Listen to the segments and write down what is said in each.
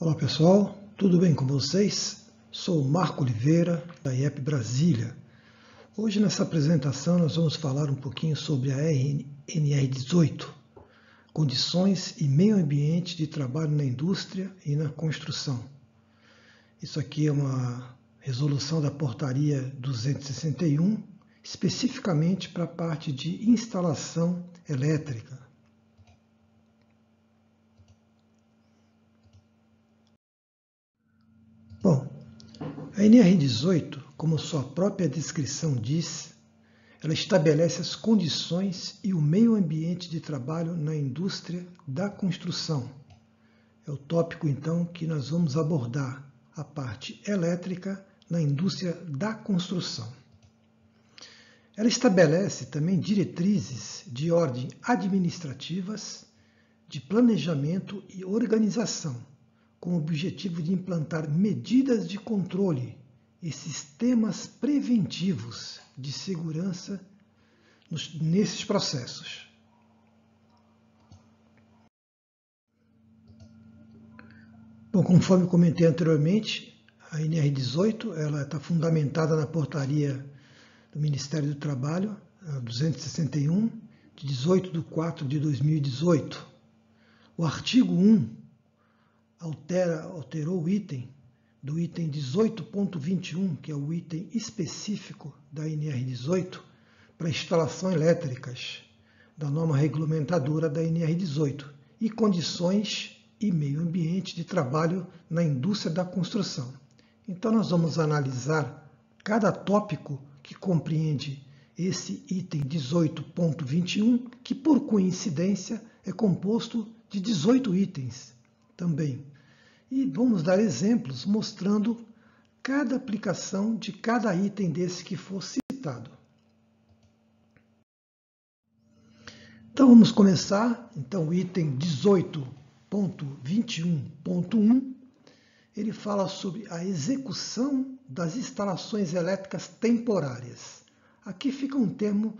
Olá pessoal, tudo bem com vocês? Sou o Marco Oliveira, da IEP Brasília. Hoje nessa apresentação nós vamos falar um pouquinho sobre a NR18, Condições e Meio Ambiente de Trabalho na Indústria e na Construção. Isso aqui é uma resolução da Portaria 261, especificamente para a parte de instalação elétrica. Bom, a NR18, como sua própria descrição diz, ela estabelece as condições e o meio ambiente de trabalho na indústria da construção. É o tópico, então, que nós vamos abordar, a parte elétrica na indústria da construção. Ela estabelece também diretrizes de ordem administrativas, de planejamento e organização, com o objetivo de implantar medidas de controle e sistemas preventivos de segurança nesses processos. Bom, conforme comentei anteriormente, a NR18 ela está fundamentada na portaria do Ministério do Trabalho, 261, de 18/4/2018. O artigo 1 alterou o item do item 18.21, que é o item específico da NR18, para instalações elétricas, da norma regulamentadora da NR18, e condições e meio ambiente de trabalho na indústria da construção. Então nós vamos analisar cada tópico que compreende esse item 18.21, que por coincidência é composto de 18 itens também. E vamos dar exemplos mostrando cada aplicação de cada item desse que for citado. Então vamos começar. Então o item 18.21.1, ele fala sobre a execução das instalações elétricas temporárias. Aqui fica um termo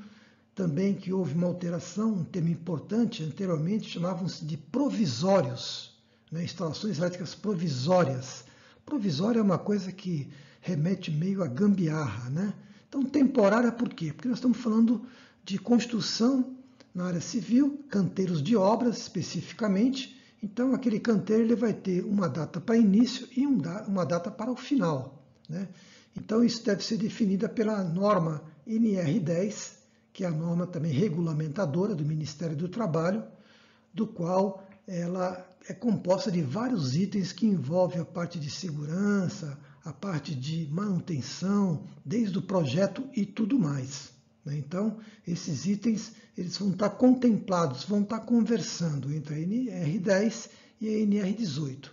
também que houve uma alteração, um termo importante, anteriormente chamavam-se de provisórios. Instalações elétricas provisórias. Provisória é uma coisa que remete meio a gambiarra, né? Então, temporária por quê? Porque nós estamos falando de construção na área civil, canteiros de obras especificamente. Então, aquele canteiro ele vai ter uma data para início e uma data para o final, né? Então, isso deve ser definida pela norma NR10, que é a norma também regulamentadora do Ministério do Trabalho, do qual ela é composta de vários itens que envolvem a parte de segurança, a parte de manutenção, desde o projeto e tudo mais. Então, esses itens eles vão estar contemplados, vão estar conversando entre a NR10 e a NR18.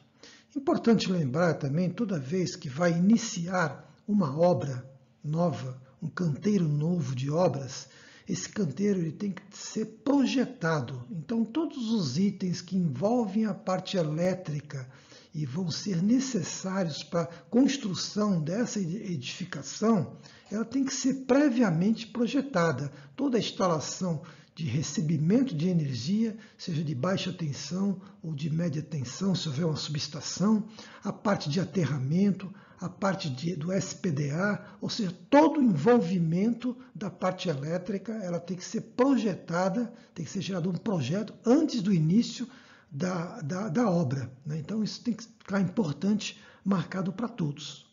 Importante lembrar também, toda vez que vai iniciar uma obra nova, um canteiro novo de obras, esse canteiro ele tem que ser projetado. Então, todos os itens que envolvem a parte elétrica e vão ser necessários para a construção dessa edificação, ela tem que ser previamente projetada. Toda a instalação de recebimento de energia, seja de baixa tensão ou de média tensão, se houver uma subestação, a parte de aterramento, a parte do SPDA, ou seja, todo o envolvimento da parte elétrica, ela tem que ser projetada, tem que ser gerado um projeto antes do início da obra, né? Então isso tem que ficar importante, marcado para todos.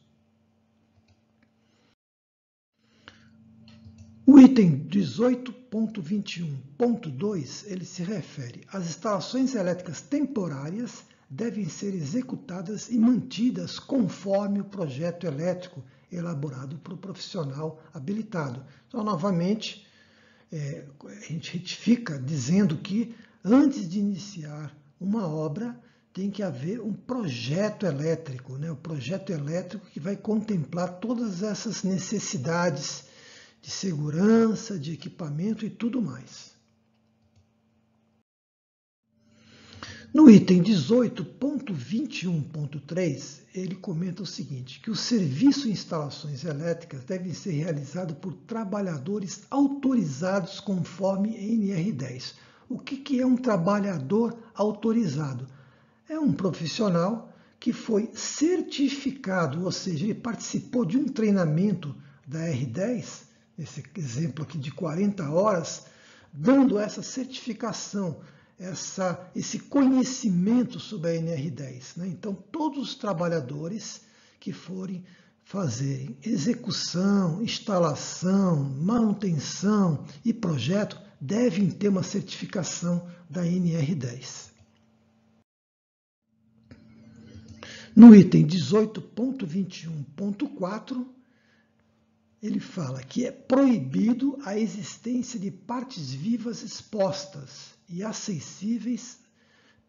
O item 18.21.2, ele se refere às instalações elétricas temporárias devem ser executadas e mantidas conforme o projeto elétrico elaborado por um profissional habilitado. Então, novamente, a gente retifica dizendo que antes de iniciar uma obra tem que haver um projeto elétrico, né? O projeto elétrico que vai contemplar todas essas necessidades de segurança, de equipamento e tudo mais. No item 18.21.3, ele comenta o seguinte, que o serviço em instalações elétricas deve ser realizado por trabalhadores autorizados conforme NR10. O que é um trabalhador autorizado? É um profissional que foi certificado, ou seja, ele participou de um treinamento da R10, esse exemplo aqui de 40 horas, dando essa certificação, esse conhecimento sobre a NR10. Né? Então, todos os trabalhadores que forem fazer execução, instalação, manutenção e projeto devem ter uma certificação da NR10. No item 18.21.4, ele fala que é proibido a existência de partes vivas expostas e acessíveis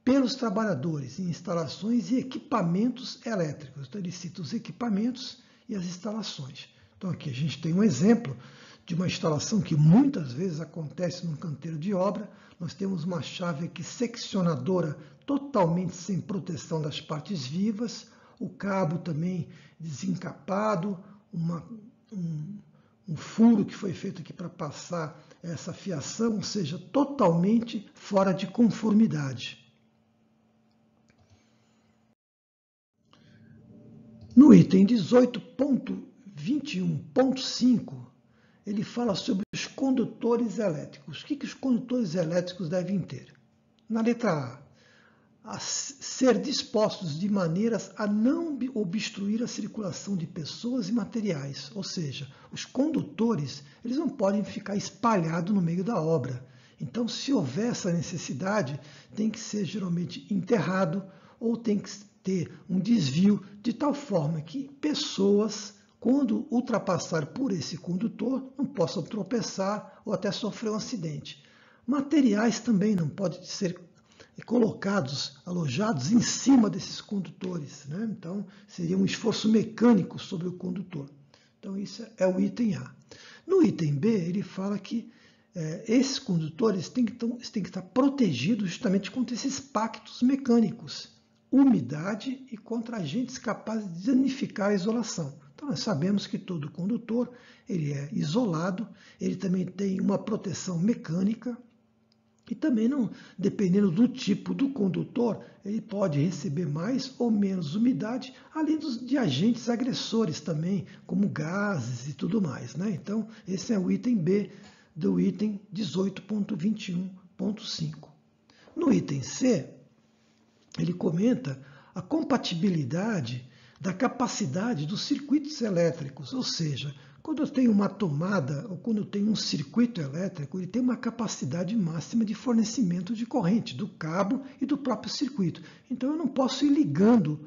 pelos trabalhadores em instalações e equipamentos elétricos. Então, ele cita os equipamentos e as instalações. Então, aqui a gente tem um exemplo de uma instalação que muitas vezes acontece num canteiro de obra. Nós temos uma chave aqui seccionadora totalmente sem proteção das partes vivas, o cabo também desencapado, um furo que foi feito aqui para passar essa fiação, ou seja, totalmente fora de conformidade. No item 18.21.5, ele fala sobre os condutores elétricos. O que os condutores elétricos devem ter? Na letra A ser dispostos de maneiras a não obstruir a circulação de pessoas e materiais. Ou seja, os condutores eles não podem ficar espalhados no meio da obra. Então, se houver essa necessidade, tem que ser geralmente enterrado ou tem que ter um desvio de tal forma que pessoas, quando ultrapassar por esse condutor, não possam tropeçar ou até sofrer um acidente. Materiais também não podem ser colocados, alojados em cima desses condutores. Né? Então, seria um esforço mecânico sobre o condutor. Então, isso é o item A. No item B, ele fala que esses condutores têm que estar protegidos justamente contra esses impactos mecânicos, umidade e contra agentes capazes de danificar a isolação. Então, nós sabemos que todo condutor ele é isolado, ele também tem uma proteção mecânica, e também, não, dependendo do tipo do condutor, ele pode receber mais ou menos umidade, além de agentes agressores também, como gases e tudo mais. Né? Então, esse é o item B do item 18.21.5. No item C, ele comenta a compatibilidade da capacidade dos circuitos elétricos, ou seja, quando eu tenho uma tomada ou quando eu tenho um circuito elétrico, ele tem uma capacidade máxima de fornecimento de corrente do cabo e do próprio circuito. Então eu não posso ir ligando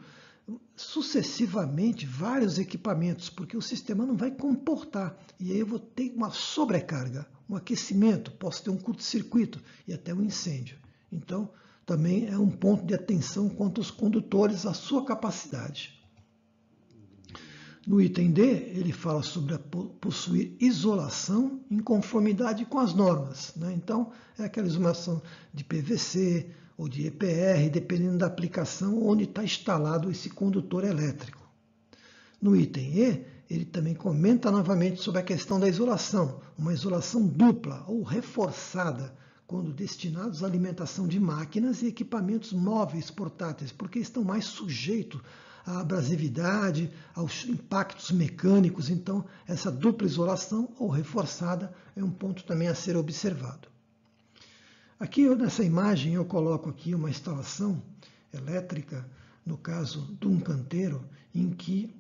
sucessivamente vários equipamentos, porque o sistema não vai comportar. E aí eu vou ter uma sobrecarga, um aquecimento, posso ter um curto-circuito e até um incêndio. Então também é um ponto de atenção quanto aos condutores, a sua capacidade. No item D, ele fala sobre possuir isolação em conformidade com as normas. Né? Então, é aquela isolação de PVC ou de EPR, dependendo da aplicação onde está instalado esse condutor elétrico. No item E, ele também comenta novamente sobre a questão da isolação, uma isolação dupla ou reforçada, quando destinados à alimentação de máquinas e equipamentos móveis portáteis, porque estão mais sujeitos à abrasividade, aos impactos mecânicos. Então, essa dupla isolação ou reforçada é um ponto também a ser observado. Aqui, nessa imagem, eu coloco aqui uma instalação elétrica, no caso de um canteiro, em que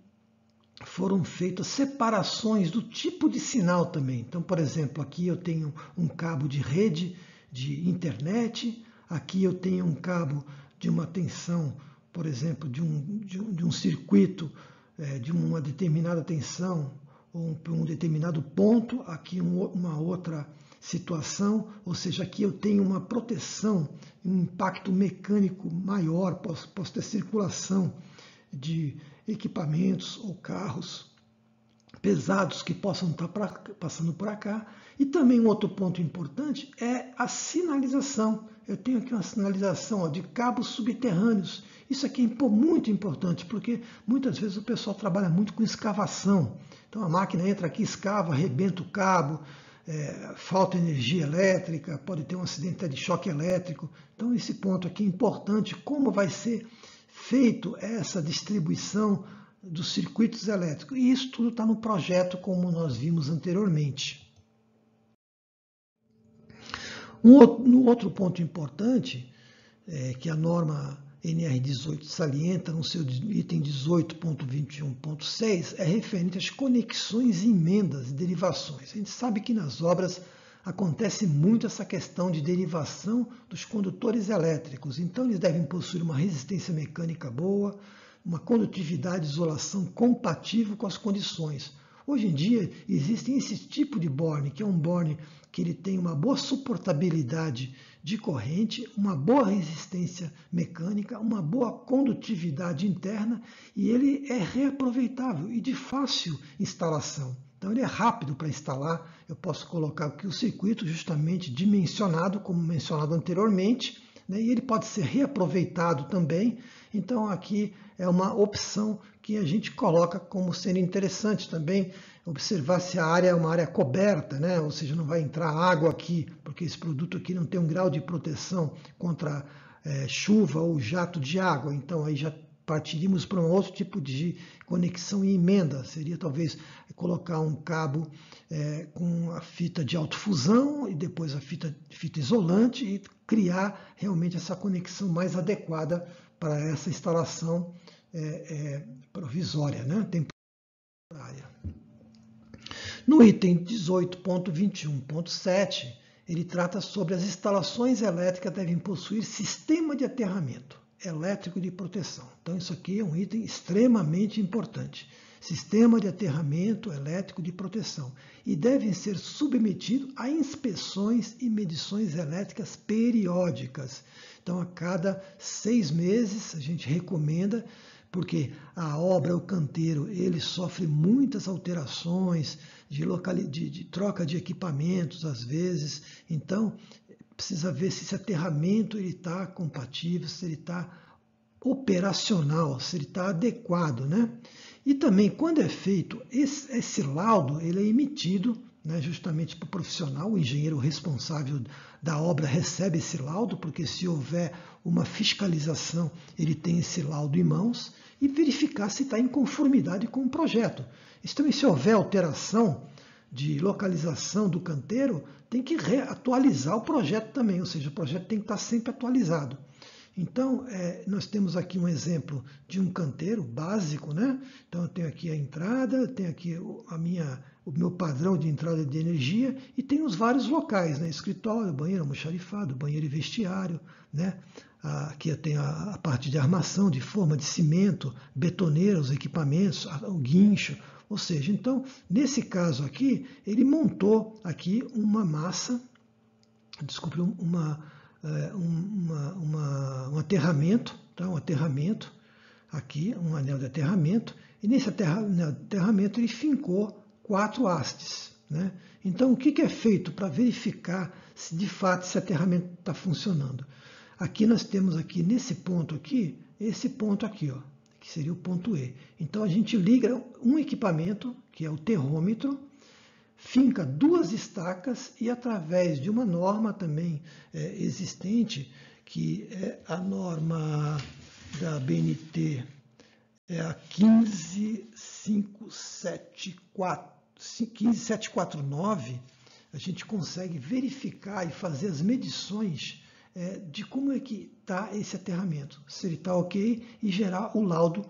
foram feitas separações do tipo de sinal também. Então, por exemplo, aqui eu tenho um cabo de rede de internet, aqui eu tenho um cabo de uma tensão, por exemplo, de um circuito de uma determinada tensão ou um determinado ponto, aqui uma outra situação, ou seja, aqui eu tenho uma proteção, um impacto mecânico maior, posso ter circulação de equipamentos ou carros pesados que possam estar passando por cá. E também um outro ponto importante é a sinalização. Eu tenho aqui uma sinalização de cabos subterrâneos. Isso aqui é muito importante, porque muitas vezes o pessoal trabalha muito com escavação. Então a máquina entra aqui, escava, arrebenta o cabo, falta energia elétrica, pode ter um acidente de choque elétrico. Então esse ponto aqui é importante, como vai ser feito essa distribuição dos circuitos elétricos. E isso tudo está no projeto, como nós vimos anteriormente. Um outro ponto importante, que a norma NR18 salienta no seu item 18.21.6, é referente às conexões, emendas e derivações. A gente sabe que nas obras acontece muito essa questão de derivação dos condutores elétricos. Então, eles devem possuir uma resistência mecânica boa, uma condutividade e isolação compatível com as condições. Hoje em dia, existem esse tipo de borne, que é um borne que ele tem uma boa suportabilidade de corrente, uma boa resistência mecânica, uma boa condutividade interna, e ele é reaproveitável e de fácil instalação. Então ele é rápido para instalar. Eu posso colocar aqui o circuito justamente dimensionado, como mencionado anteriormente, né? E ele pode ser reaproveitado também. Então aqui é uma opção que a gente coloca como sendo interessante também, observar se a área é uma área coberta, né? Ou seja, não vai entrar água aqui, porque esse produto aqui não tem um grau de proteção contra chuva ou jato de água. Então aí já partiríamos para um outro tipo de conexão e emenda. Seria talvez colocar um cabo com a fita de autofusão e depois a fita isolante e criar realmente essa conexão mais adequada para essa instalação provisória, né? Temporária. No item 18.21.7, ele trata sobre as instalações elétricas devem possuir sistema de aterramento elétrico de proteção. Então isso aqui é um item extremamente importante. Sistema de aterramento elétrico de proteção. E devem ser submetidos a inspeções e medições elétricas periódicas. Então a cada 6 meses a gente recomenda, porque a obra, o canteiro, ele sofre muitas alterações de troca de equipamentos às vezes. Então precisa ver se esse aterramento está compatível, se ele está operacional, se ele está adequado, né? E também, quando é feito esse laudo, ele é emitido, né, justamente para o profissional, o engenheiro responsável da obra recebe esse laudo, porque se houver uma fiscalização, ele tem esse laudo em mãos, e verificar se está em conformidade com o projeto. Isso também, se houver alteração de localização do canteiro, tem que reatualizar o projeto também, ou seja, o projeto tem que estar sempre atualizado. Então, nós temos aqui um exemplo de um canteiro básico, né? Então, eu tenho aqui a entrada, eu tenho aqui o meu padrão de entrada de energia e tem os vários locais, né? Escritório, banheiro almoxarifado, banheiro e vestiário, né? Aqui eu tenho a parte de armação, de forma de cimento, betoneira, os equipamentos, o guincho. Ou seja, então, nesse caso aqui, ele montou aqui uma massa, desculpe, um aterramento, tá? Um aterramento, aqui, um anel de aterramento, e nesse aterramento ele fincou 4 hastes, né? Então, o que é feito para verificar se de fato esse aterramento está funcionando? Aqui nós temos aqui, nesse ponto aqui, esse ponto aqui, ó, que seria o ponto E. Então, a gente liga um equipamento, que é o terrômetro, finca 2 estacas e através de uma norma também existente, que é a norma da BNT, é a 15749, a gente consegue verificar e fazer as medições de como é que está esse aterramento, se ele está ok, e gerar o laudo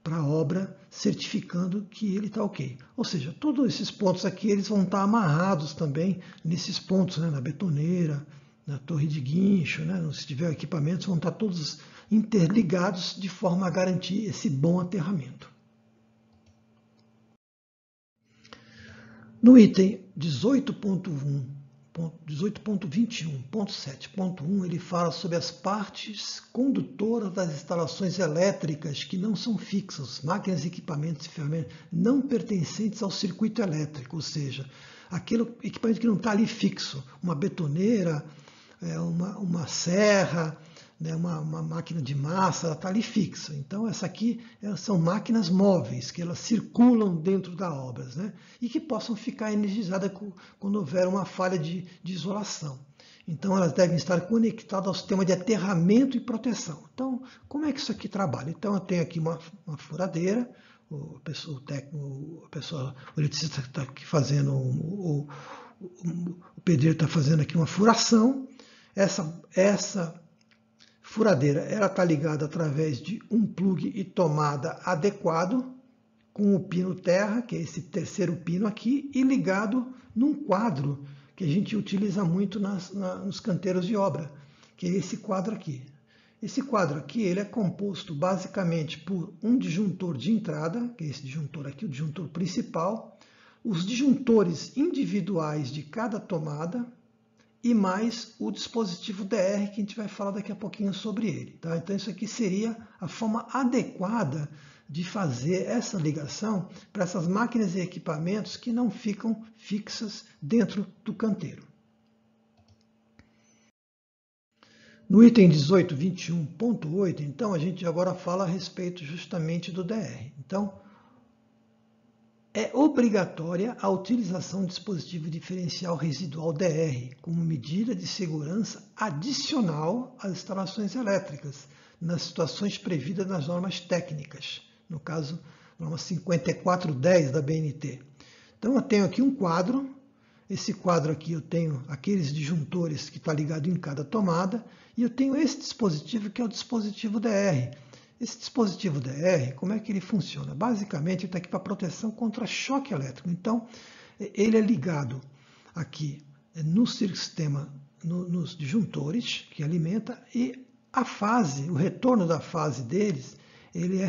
para a obra certificando que ele está ok. Ou seja, todos esses pontos aqui eles vão estar amarrados também nesses pontos, né, na betoneira, na torre de guincho, né, se tiver equipamentos, vão estar todos interligados de forma a garantir esse bom aterramento. No item 18.21.7.1, ele fala sobre as partes condutoras das instalações elétricas que não são fixas, máquinas, equipamentos e ferramentas não pertencentes ao circuito elétrico, ou seja, aquele equipamento que não está ali fixo, uma betoneira, uma serra, né, uma máquina de massa, ela está ali fixa. Então, essa aqui são máquinas móveis, que elas circulam dentro da obra, né, e que possam ficar energizadas quando houver uma falha de isolação. Então, elas devem estar conectadas ao sistema de aterramento e proteção. Então, como é que isso aqui trabalha? Então, eu tenho aqui uma furadeira, o eletricista está aqui fazendo, o pedreiro está fazendo aqui uma furação. Essa furadeira está ligada através de um plug e tomada adequado, com o pino terra, que é esse terceiro pino aqui, e ligado num quadro que a gente utiliza muito nos canteiros de obra, que é esse quadro aqui. Esse quadro aqui ele é composto basicamente por um disjuntor de entrada, que é esse disjuntor aqui, o disjuntor principal, os disjuntores individuais de cada tomada e mais o dispositivo DR, que a gente vai falar daqui a pouquinho sobre ele. Tá? Então isso aqui seria a forma adequada de fazer essa ligação para essas máquinas e equipamentos que não ficam fixas dentro do canteiro. No item 18.21.8, então, a gente agora fala a respeito justamente do DR. Então, é obrigatória a utilização do dispositivo diferencial residual DR como medida de segurança adicional às instalações elétricas, nas situações previstas nas normas técnicas, no caso, norma 5410 da BNT. Então, eu tenho aqui um quadro. Esse quadro aqui eu tenho aqueles disjuntores que está ligado em cada tomada, e eu tenho esse dispositivo que é o dispositivo DR. Esse dispositivo DR, como é que ele funciona? Basicamente, ele está aqui para proteção contra choque elétrico. Então, ele é ligado aqui no sistema, nos disjuntores que alimenta, e a fase, o retorno da fase deles, ele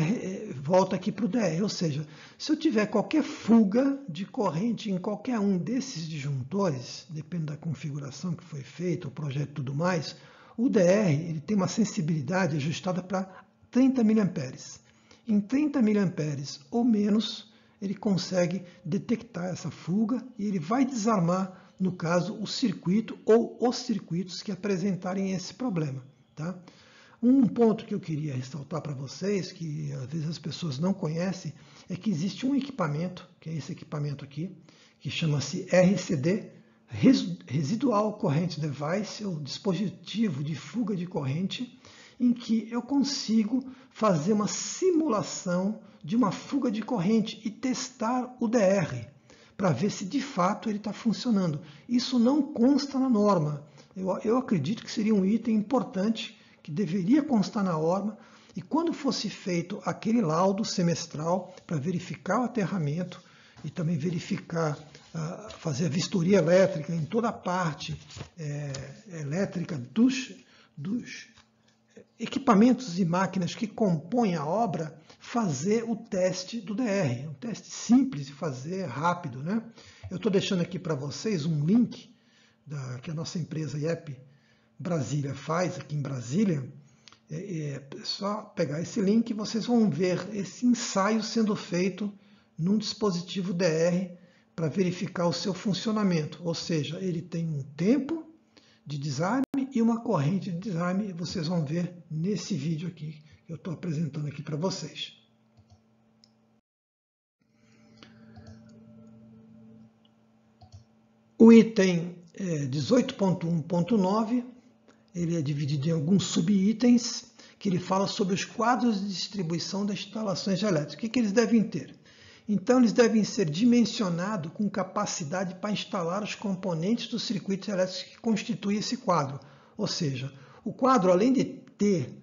volta aqui para o DR. Ou seja, se eu tiver qualquer fuga de corrente em qualquer um desses disjuntores, depende da configuração que foi feita, o projeto e tudo mais, o DR ele tem uma sensibilidade ajustada para 30 mA. Em 30 mA ou menos, ele consegue detectar essa fuga e ele vai desarmar, no caso, o circuito ou os circuitos que apresentarem esse problema. Tá? Um ponto que eu queria ressaltar para vocês, que às vezes as pessoas não conhecem, é que existe um equipamento, que é esse equipamento aqui, que chama-se RCD, Residual Current Device, ou dispositivo de fuga de corrente, em que eu consigo fazer uma simulação de uma fuga de corrente e testar o DR, para ver se de fato ele está funcionando. Isso não consta na norma. Eu acredito que seria um item importante que deveria constar na norma, e quando fosse feito aquele laudo semestral para verificar o aterramento e também verificar, fazer a vistoria elétrica em toda a parte elétrica dos equipamentos e máquinas que compõem a obra, fazer o teste do DR. Um teste simples de fazer, rápido, né? Eu estou deixando aqui para vocês um link que a nossa empresa IEP Brasília faz, aqui em Brasília. É só pegar esse link e vocês vão ver esse ensaio sendo feito num dispositivo DR para verificar o seu funcionamento. Ou seja, ele tem um tempo de desarme e uma corrente de desarme. Vocês vão ver nesse vídeo aqui que eu estou apresentando aqui para vocês. O item 18.1.9, ele é dividido em alguns subitens, que ele fala sobre os quadros de distribuição das instalações elétricas. O que eles devem ter? Então, eles devem ser dimensionados com capacidade para instalar os componentes dos circuitos elétricos que constituem esse quadro. Ou seja, o quadro, além de ter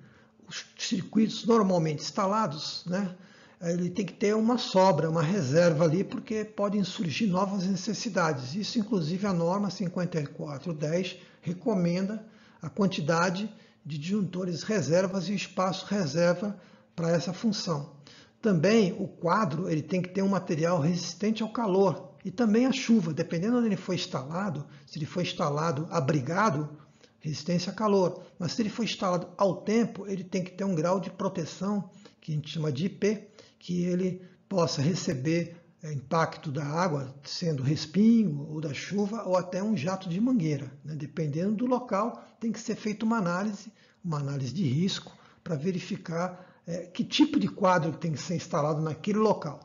os circuitos normalmente instalados, né, ele tem que ter uma sobra, uma reserva ali, porque podem surgir novas necessidades. Isso, inclusive, a norma 5410 recomenda a quantidade de disjuntores reservas e espaço reserva para essa função. Também o quadro ele tem que ter um material resistente ao calor e também à chuva, dependendo de onde ele foi instalado. Se ele foi instalado abrigado, resistência a calor, mas se ele for instalado ao tempo, ele tem que ter um grau de proteção, que a gente chama de IP, que ele possa receber impacto da água, sendo respingo ou da chuva, ou até um jato de mangueira. Né? Dependendo do local, tem que ser feita uma análise de risco, para verificar que tipo de quadro tem que ser instalado naquele local.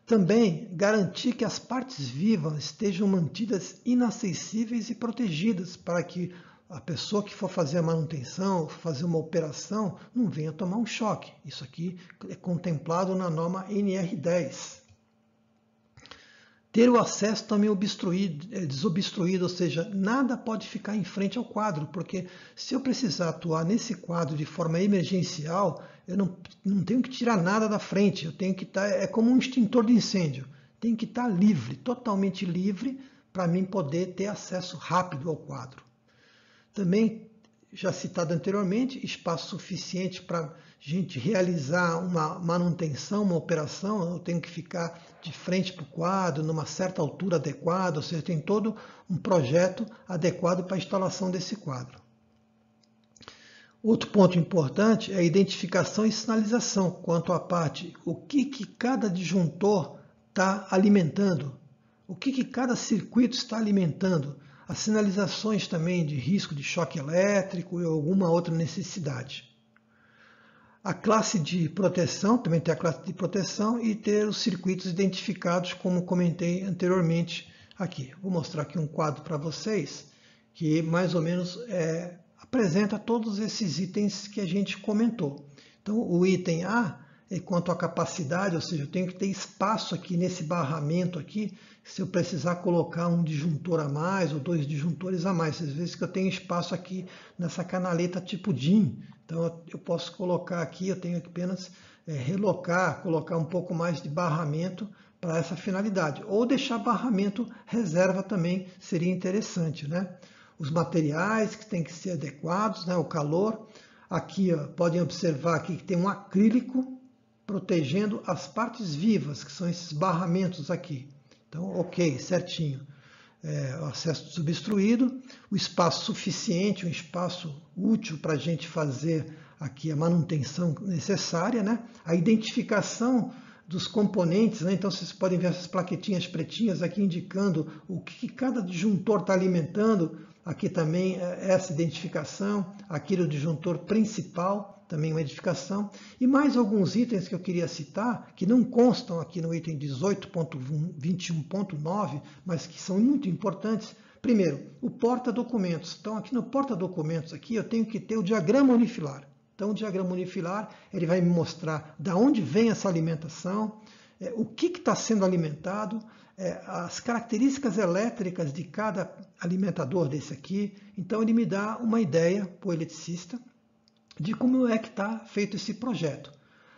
Também garantir que as partes vivas estejam mantidas inacessíveis e protegidas para que a pessoa que for fazer a manutenção, fazer uma operação, não venha tomar um choque. Isso aqui é contemplado na norma NR10. Ter o acesso também desobstruído, ou seja, nada pode ficar em frente ao quadro, porque se eu precisar atuar nesse quadro de forma emergencial, eu não tenho que tirar nada da frente, eu tenho que estar, é como um extintor de incêndio, tem que estar livre, totalmente livre, para mim poder ter acesso rápido ao quadro. Também, já citado anteriormente, espaço suficiente para a gente realizar uma manutenção, uma operação. Eu tenho que ficar de frente para o quadro, numa certa altura adequada, ou seja, tem todo um projeto adequado para a instalação desse quadro. Outro ponto importante é a identificação e sinalização quanto à parte, o que cada disjuntor está alimentando, o que cada circuito está alimentando, as sinalizações também de risco de choque elétrico e alguma outra necessidade. A classe de proteção, também tem a classe de proteção e ter os circuitos identificados, como comentei anteriormente aqui. Vou mostrar aqui um quadro para vocês que mais ou menos apresenta todos esses itens que a gente comentou. Então, o item A é quanto à capacidade, ou seja, eu tenho que ter espaço aqui nesse barramento aqui, se eu precisar colocar um disjuntor a mais ou dois disjuntores a mais. Às vezes que eu tenho espaço aqui nessa canaleta tipo DIN, então eu posso colocar aqui, eu tenho que apenas relocar, colocar um pouco mais de barramento para essa finalidade. Ou deixar barramento reserva também seria interessante, né? Os materiais que têm que ser adequados, né? O calor. Aqui podem observar aqui que tem um acrílico protegendo as partes vivas, que são esses barramentos aqui. Então, ok, certinho. O acesso desobstruído, o espaço suficiente, um espaço útil para a gente fazer aqui a manutenção necessária, né? A identificação dos componentes, né? Então vocês podem ver essas plaquetinhas pretinhas aqui indicando o que cada disjuntor está alimentando. Aqui também essa identificação, aqui o disjuntor principal, também uma identificação. E mais alguns itens que eu queria citar, que não constam aqui no item 18.21.9, mas que são muito importantes. Primeiro, o porta-documentos. Então aqui no porta-documentos aqui eu tenho que ter o diagrama unifilar. Então o diagrama unifilar ele vai me mostrar de onde vem essa alimentação, o que está sendo alimentado, as características elétricas de cada alimentador desse aqui. Então ele me dá uma ideia, para o eletricista, de como é que está feito esse projeto.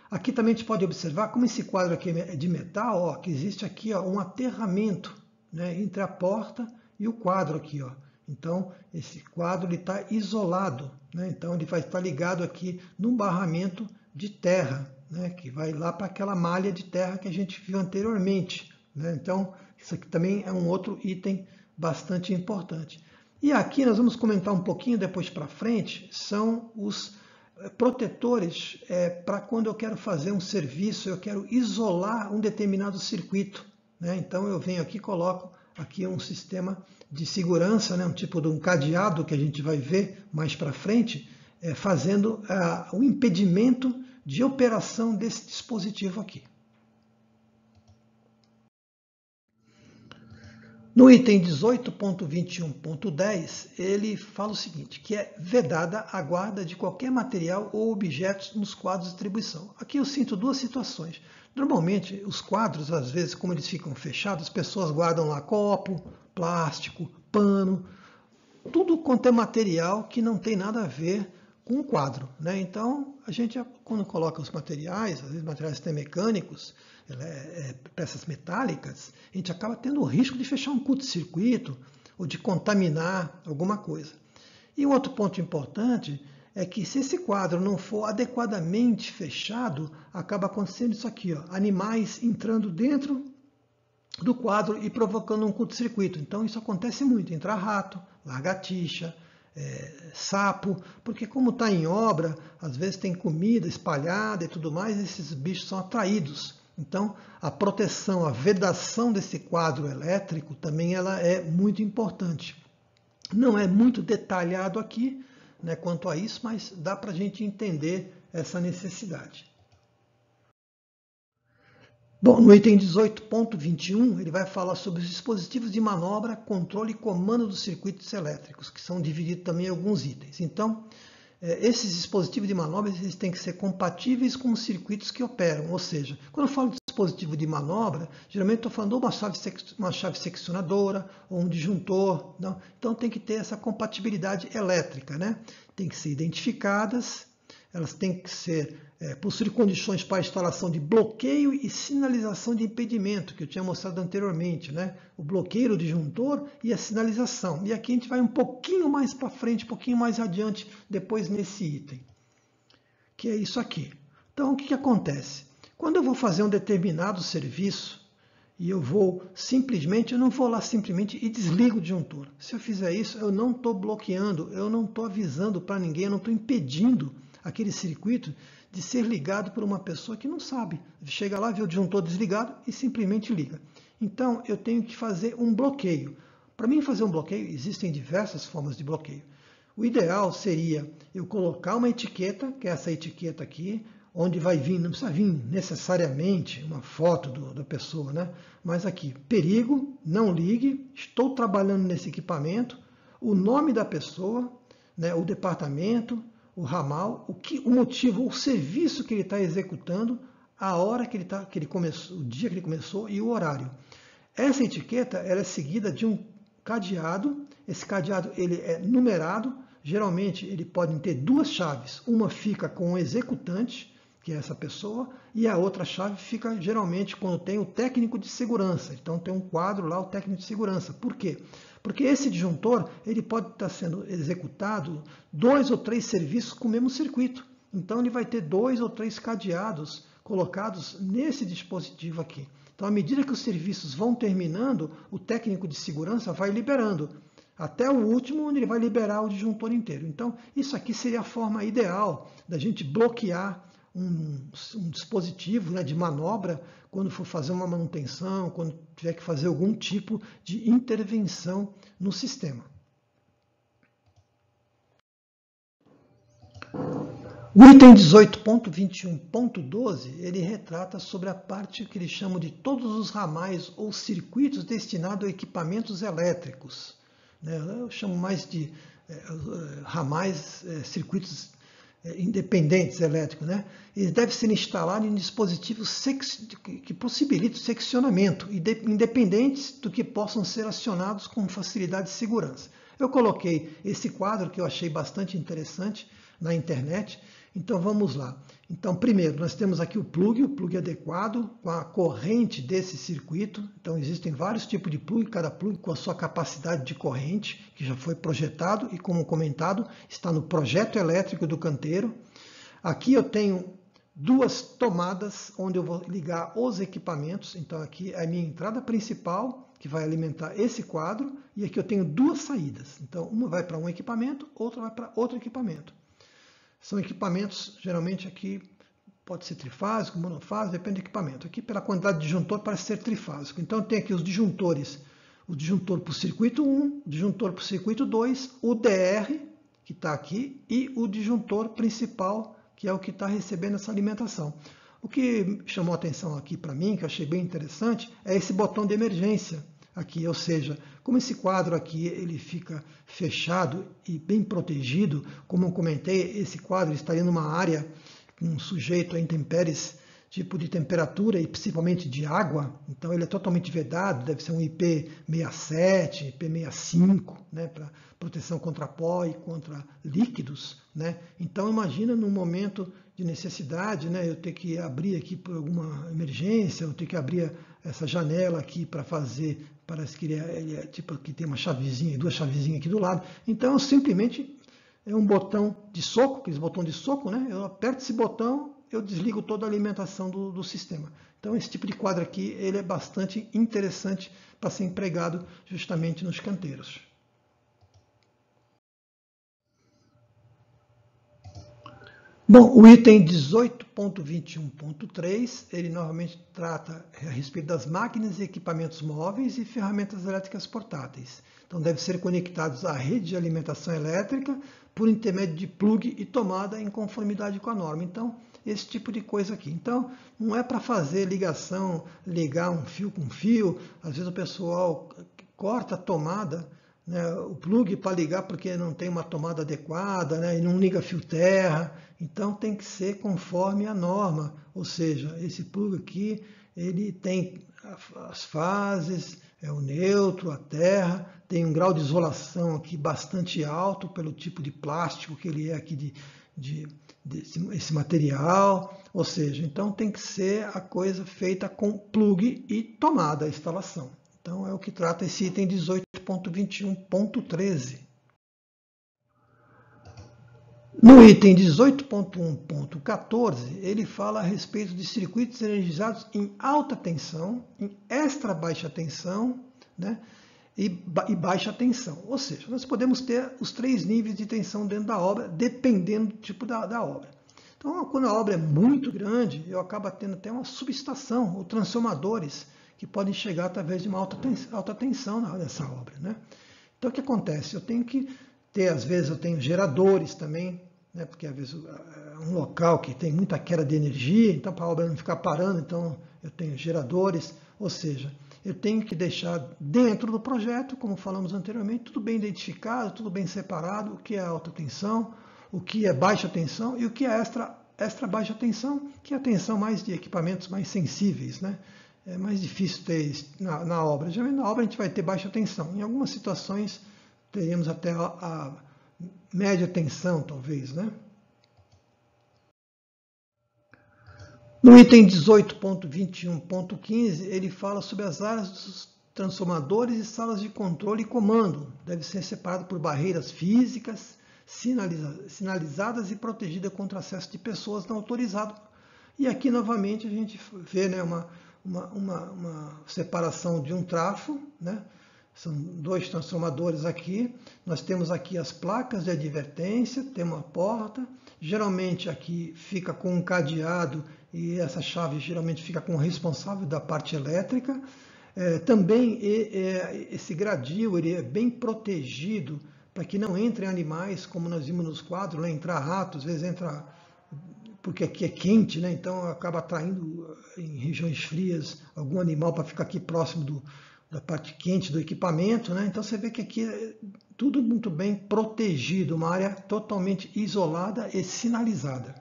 Aqui também a gente pode observar como esse quadro aqui é de metal, ó, que existe aqui um aterramento, né, entre a porta e o quadro aqui. Ó. Então esse quadro está isolado, né, então ele vai estar ligado aqui num barramento de terra, né, que vai lá para aquela malha de terra que a gente viu anteriormente. Né? Então isso aqui também é um outro item bastante importante. E aqui nós vamos comentar um pouquinho depois para frente, são os protetores para quando eu quero fazer um serviço, eu quero isolar um determinado circuito. Né? Então eu venho aqui e coloco aqui um sistema de segurança, né? Um tipo de um cadeado que a gente vai ver mais para frente, fazendo o impedimento de operação desse dispositivo aqui. No item 18.21.10, ele fala o seguinte, que é vedada a guarda de qualquer material ou objetos nos quadros de distribuição. Aqui eu sinto duas situações. Normalmente, os quadros, às vezes, como eles ficam fechados, as pessoas guardam lá copo, plástico, pano, tudo quanto é material que não tem nada a ver com o quadro. Né? Então, a gente, quando coloca os materiais, às vezes materiais até mecânicos, peças metálicas, a gente acaba tendo o risco de fechar um curto-circuito ou de contaminar alguma coisa. E um outro ponto importante é que se esse quadro não for adequadamente fechado, acaba acontecendo isso aqui, ó, animais entrando dentro do quadro e provocando um curto-circuito. Então isso acontece muito, entrar rato, lagartixa, sapo, porque como está em obra, às vezes tem comida espalhada e tudo mais, e esses bichos são atraídos. Então, a proteção, a vedação desse quadro elétrico também ela é muito importante. Não é muito detalhado aqui, né, quanto a isso, mas dá para a gente entender essa necessidade. Bom, no item 18.21, ele vai falar sobre os dispositivos de manobra, controle e comando dos circuitos elétricos, que são divididos também em alguns itens. Então, esses dispositivos de manobra eles têm que ser compatíveis com os circuitos que operam. Ou seja, quando eu falo de dispositivo de manobra, geralmente estou falando ou uma chave seccionadora ou um disjuntor. Não? Então, tem que ter essa compatibilidade elétrica, né? Tem que ser identificadas, elas têm que possuir condições para a instalação de bloqueio e sinalização de impedimento, que eu tinha mostrado anteriormente, né? O bloqueio do disjuntor e a sinalização. E aqui a gente vai um pouquinho mais para frente, um pouquinho mais adiante, depois nesse item, que é isso aqui. Então, o que acontece? Quando eu vou fazer um determinado serviço, e eu não vou lá simplesmente e desligo o disjuntor. Se eu fizer isso, eu não estou bloqueando, eu não estou avisando para ninguém, eu não estou impedindo aquele circuito de ser ligado por uma pessoa que não sabe. Chega lá, vê o disjuntor desligado e simplesmente liga. Então, eu tenho que fazer um bloqueio. Para mim fazer um bloqueio, existem diversas formas de bloqueio. O ideal seria eu colocar uma etiqueta, que é essa etiqueta aqui, onde vai vir, não precisa vir necessariamente uma foto da pessoa, né? Mas aqui, perigo, não ligue, estou trabalhando nesse equipamento, o nome da pessoa, né? O departamento, o ramal, o motivo, o serviço que ele está executando, a hora que ele começou, o dia que ele começou e o horário. Essa etiqueta ela é seguida de um cadeado. Esse cadeado ele é numerado. Geralmente ele pode ter duas chaves. Uma fica com o executante, que é essa pessoa, e a outra chave fica geralmente quando tem o técnico de segurança. Então tem um quadro lá, o técnico de segurança. Por quê? Porque esse disjuntor ele pode estar sendo executado 2 ou 3 serviços com o mesmo circuito. Então ele vai ter 2 ou 3 cadeados colocados nesse dispositivo aqui. Então, à medida que os serviços vão terminando, o técnico de segurança vai liberando, até o último, onde ele vai liberar o disjuntor inteiro. Então, isso aqui seria a forma ideal da gente bloquear um dispositivo, né, de manobra quando for fazer uma manutenção, quando tiver que fazer algum tipo de intervenção no sistema. O item 18.21.12, ele retrata sobre a parte que eles chamam de todos os ramais ou circuitos destinados a equipamentos elétricos. Eu chamo mais de ramais, circuitos independentes elétricos. Eles devem ser instalados em dispositivos que possibilitem o seccionamento, independentes do que possam ser acionados com facilidade de segurança. Eu coloquei esse quadro que eu achei bastante interessante na internet. Então vamos lá. Então primeiro nós temos aqui o plug adequado com a corrente desse circuito. Então existem vários tipos de plug, cada plug com a sua capacidade de corrente, que já foi projetado e como comentado, está no projeto elétrico do canteiro. Aqui eu tenho duas tomadas onde eu vou ligar os equipamentos. Então aqui é a minha entrada principal, que vai alimentar esse quadro, e aqui eu tenho duas saídas. Então uma vai para um equipamento, outra vai para outro equipamento. São equipamentos, geralmente aqui pode ser trifásico, monofásico, depende do equipamento. Aqui pela quantidade de disjuntor parece ser trifásico. Então tem aqui os disjuntores, o disjuntor para o circuito 1, o disjuntor para o circuito 2, o DR, que está aqui, e o disjuntor principal, que é o que está recebendo essa alimentação. O que chamou a atenção aqui para mim, que eu achei bem interessante, é esse botão de emergência aqui, ou seja, como esse quadro aqui ele fica fechado e bem protegido, como eu comentei, esse quadro estaria numa área sujeito a intempéries, tipo de temperatura e principalmente de água, então ele é totalmente vedado, deve ser um IP67, IP65, para proteção contra pó e contra líquidos. Então imagina num momento de necessidade, eu ter que abrir aqui por alguma emergência, eu ter que abrir essa janela aqui para fazer, parece que ele é tipo que tem uma chavezinha, duas chavezinhas aqui do lado. Então simplesmente é um botão de soco, aqueles botões de soco, eu aperto esse botão, eu desligo toda a alimentação do sistema. Então esse tipo de quadro aqui ele é bastante interessante para ser empregado justamente nos canteiros. Bom, o item 18.21.3, ele novamente trata a respeito das máquinas e equipamentos móveis e ferramentas elétricas portáteis. Então, devem ser conectados à rede de alimentação elétrica por intermédio de plug e tomada em conformidade com a norma. Então, esse tipo de coisa aqui. Então, não é para fazer ligação, ligar um fio com fio. Às vezes o pessoal corta a tomada, né, o plug para ligar porque não tem uma tomada adequada, né, e não liga fio terra. Então tem que ser conforme a norma, ou seja, esse plug aqui ele tem as fases, é o neutro, a terra, tem um grau de isolação aqui bastante alto pelo tipo de plástico que ele é aqui esse material, ou seja, então tem que ser a coisa feita com plug e tomada a instalação. Então é o que trata esse item 18.21.13. No item 18.1.14, ele fala a respeito de circuitos energizados em alta tensão, em extra baixa tensão, né, e baixa tensão. Ou seja, nós podemos ter os 3 níveis de tensão dentro da obra, dependendo do tipo da obra. Então, quando a obra é muito grande, eu acabo tendo até uma subestação, ou transformadores, que podem chegar através de uma alta tensão nessa obra, né? Então, o que acontece? Eu tenho que ter, às vezes, eu tenho geradores também, né? Porque às vezes é um local que tem muita queda de energia, então para a obra não ficar parando, então eu tenho geradores, ou seja, eu tenho que deixar dentro do projeto, como falamos anteriormente, tudo bem identificado, tudo bem separado, o que é alta tensão, o que é baixa tensão e o que é extra baixa tensão, que é a tensão mais de equipamentos mais sensíveis, né? É mais difícil ter isso na obra. Geralmente na obra a gente vai ter baixa tensão. Em algumas situações teríamos até a média tensão, talvez, né? No item 18.21.15, ele fala sobre as áreas dos transformadores e salas de controle e comando. Deve ser separado por barreiras físicas, sinalizadas e protegida contra acesso de pessoas não autorizadas. E aqui, novamente, a gente vê, né, uma separação de um trafo, né? São 2 transformadores aqui. Nós temos aqui as placas de advertência, tem uma porta. Geralmente aqui fica com um cadeado e essa chave geralmente fica com o responsável da parte elétrica. Também esse gradil ele é bem protegido para que não entrem animais, como nós vimos nos quadros, né? Entrar ratos, às vezes entra, porque aqui é quente, né? Então acaba atraindo em regiões frias algum animal para ficar aqui próximo da parte quente do equipamento, né? Então você vê que aqui é tudo muito bem protegido, uma área totalmente isolada e sinalizada.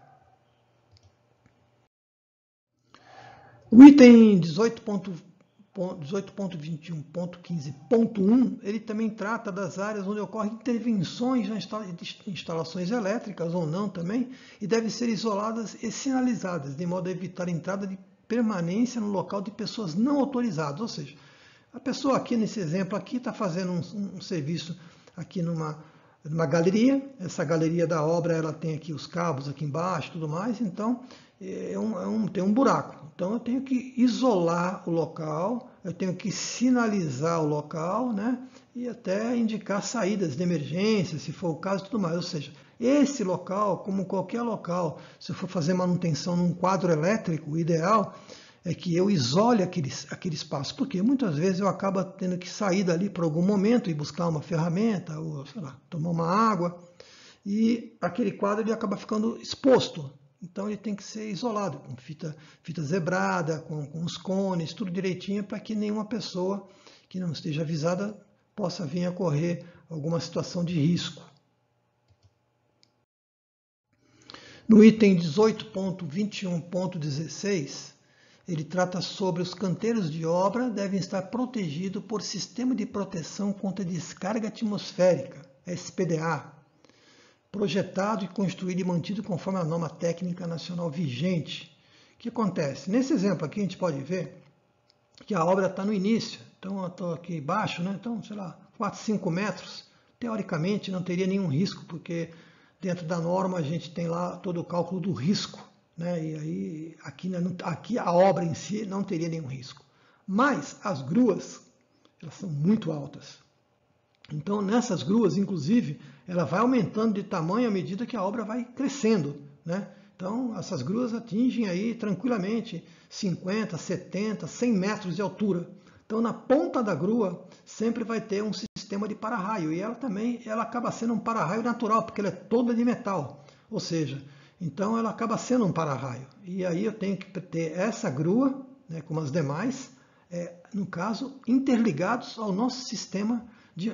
O item 18.21.15.1, ele também trata das áreas onde ocorrem intervenções nas instalações elétricas ou não também, e devem ser isoladas e sinalizadas, de modo a evitar a entrada de permanência no local de pessoas não autorizadas, ou seja, a pessoa aqui nesse exemplo aqui está fazendo um serviço aqui numa galeria. Essa galeria da obra ela tem aqui os cabos aqui embaixo e tudo mais, então tem um buraco. Então eu tenho que isolar o local, eu tenho que sinalizar o local, né? E até indicar saídas de emergência, se for o caso e tudo mais. Ou seja, esse local, como qualquer local, se eu for fazer manutenção num quadro elétrico, o ideal é que eu isole aquele espaço, porque muitas vezes eu acabo tendo que sair dali por algum momento e buscar uma ferramenta, ou sei lá, tomar uma água, e aquele quadro ele acaba ficando exposto. Então ele tem que ser isolado, com fita zebrada, com os cones, tudo direitinho, para que nenhuma pessoa que não esteja avisada possa vir a correr alguma situação de risco. No item 18.21.16, ele trata sobre os canteiros de obra devem estar protegidos por sistema de proteção contra descarga atmosférica, SPDA, projetado e construído e mantido conforme a norma técnica nacional vigente. O que acontece? Nesse exemplo aqui a gente pode ver que a obra está no início. Então eu estou aqui embaixo, né? Então, sei lá, 4, 5 metros. Teoricamente não teria nenhum risco, porque dentro da norma a gente tem lá todo o cálculo do risco, né? E aí aqui a obra em si não teria nenhum risco. Mas as gruas, elas são muito altas. Então nessas gruas, inclusive, ela vai aumentando de tamanho à medida que a obra vai crescendo, né? Então essas gruas atingem aí tranquilamente 50, 70, 100 metros de altura. Então na ponta da grua sempre vai ter um sistema de para-raio, e ela acaba sendo um para-raio natural, porque ela é toda de metal. Ou seja, Então ela acaba sendo um para-raio. E aí eu tenho que ter essa grua, né, como as demais, no caso, interligados ao nosso sistema,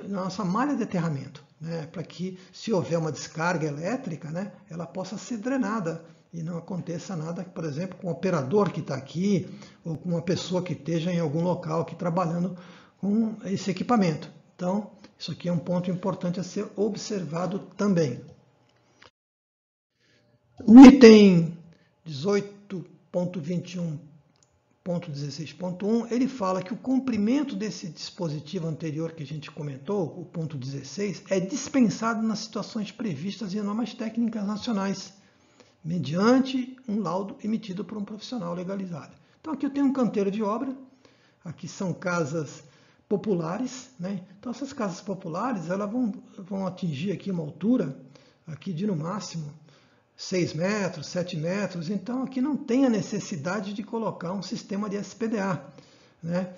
nossa malha de aterramento, né, para que, se houver uma descarga elétrica, né, ela possa ser drenada e não aconteça nada, por exemplo, com o operador que está aqui, ou com uma pessoa que esteja em algum local aqui trabalhando com esse equipamento. Então, isso aqui é um ponto importante a ser observado também. O item 18.21.16.1, ele fala que o comprimento desse dispositivo anterior que a gente comentou, o ponto 16, é dispensado nas situações previstas em normas técnicas nacionais, mediante um laudo emitido por um profissional legalizado. Então aqui eu tenho um canteiro de obra, aqui são casas populares, né? Então essas casas populares elas vão atingir aqui uma altura aqui de no máximo 6 metros, 7 metros, então aqui não tem a necessidade de colocar um sistema de SPDA, né?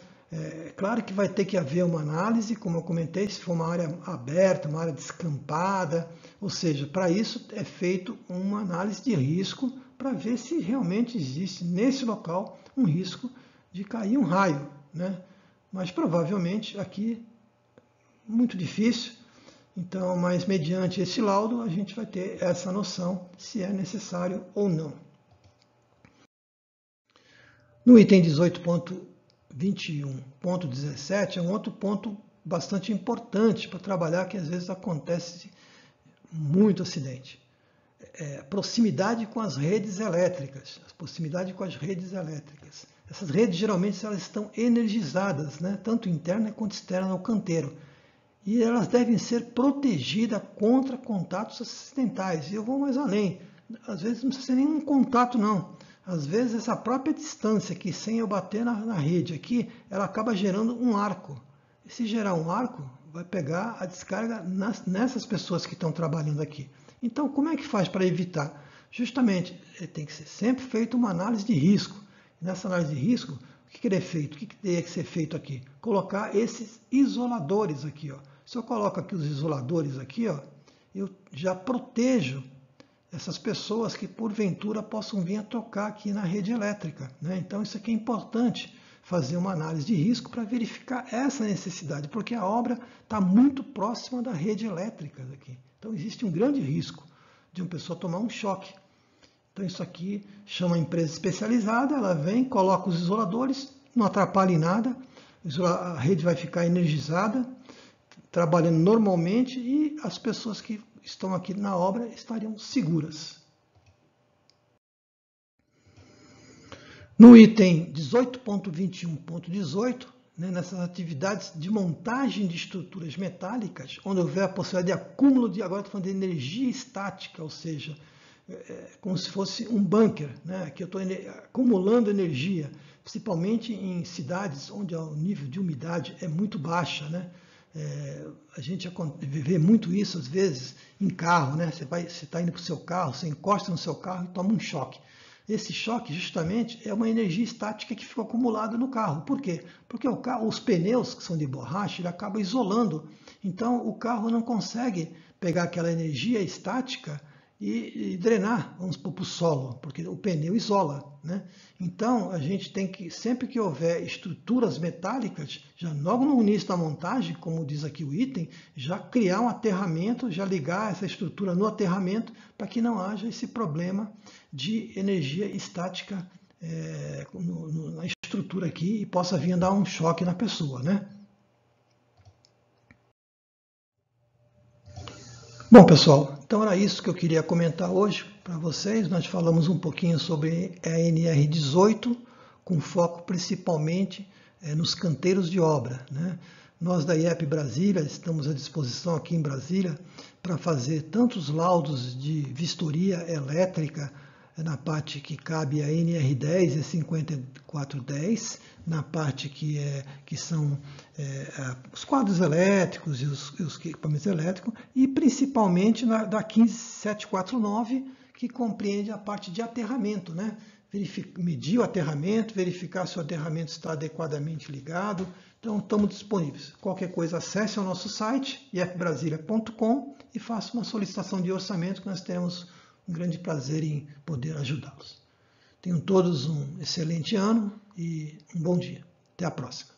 Claro que vai ter que haver uma análise, como eu comentei, se for uma área aberta, uma área descampada, ou seja, para isso é feito uma análise de risco para ver se realmente existe nesse local um risco de cair um raio, né? Mas provavelmente aqui, muito difícil. Então, mas mediante esse laudo, a gente vai ter essa noção se é necessário ou não. No item 18.21.17 é um outro ponto bastante importante para trabalhar, que às vezes acontece muito acidente. Proximidade com as redes elétricas. Proximidade com as redes elétricas. Essas redes, geralmente, elas estão energizadas, né? Tanto interna quanto externa ao canteiro. E elas devem ser protegidas contra contatos acidentais. E eu vou mais além. Às vezes não precisa ser nenhum contato, não. Às vezes essa própria distância aqui, sem eu bater na rede aqui, ela acaba gerando um arco. E se gerar um arco, vai pegar a descarga nessas pessoas que estão trabalhando aqui. Então, como é que faz para evitar? Justamente, tem que ser sempre feita uma análise de risco. E nessa análise de risco, o que é feito? O que teria que ser feito aqui? Colocar esses isoladores aqui, ó. Se eu coloco aqui os isoladores aqui, ó, eu já protejo essas pessoas que porventura possam vir a tocar aqui na rede elétrica, né? Então isso aqui é importante, fazer uma análise de risco para verificar essa necessidade, porque a obra está muito próxima da rede elétrica aqui. Então existe um grande risco de uma pessoa tomar um choque. Então isso aqui chama a empresa especializada, ela vem, coloca os isoladores, não atrapalha em nada, a rede vai ficar energizada, trabalhando normalmente, e as pessoas que estão aqui na obra estariam seguras. No item 18.21.18, né, nessas atividades de montagem de estruturas metálicas, onde houver a possibilidade de acúmulo de, agora estou falando de energia estática, ou seja, como se fosse um bunker, né, que eu estou acumulando energia, principalmente em cidades onde o nível de umidade é muito baixa, né? A gente vê muito isso às vezes em carro, né? Você está indo para o seu carro, você encosta no seu carro e toma um choque. Esse choque justamente é uma energia estática que ficou acumulada no carro. Por quê? Porque os pneus, que são de borracha, ele acaba isolando. Então o carro não consegue pegar aquela energia estática e drenar, vamos supor, para o solo, porque o pneu isola, né? Então, a gente tem que, sempre que houver estruturas metálicas, já logo no início da montagem, como diz aqui o item, já criar um aterramento, já ligar essa estrutura no aterramento, para que não haja esse problema de energia estática na estrutura aqui e possa vir a dar um choque na pessoa, né? Bom, pessoal, então era isso que eu queria comentar hoje para vocês. Nós falamos um pouquinho sobre a NR18, com foco principalmente nos canteiros de obra, né? Nós da IEP Brasília estamos à disposição aqui em Brasília para fazer tantos laudos de vistoria elétrica na parte que cabe a NR10 e 5410, na parte que são os quadros elétricos e os equipamentos elétricos, e principalmente da 15749, que compreende a parte de aterramento, né? Medir o aterramento, verificar se o aterramento está adequadamente ligado. Então, estamos disponíveis. Qualquer coisa, acesse o nosso site, iepbrasilia.com, e faça uma solicitação de orçamento, que nós temos um grande prazer em poder ajudá-los. Tenham todos um excelente ano e um bom dia. Até a próxima.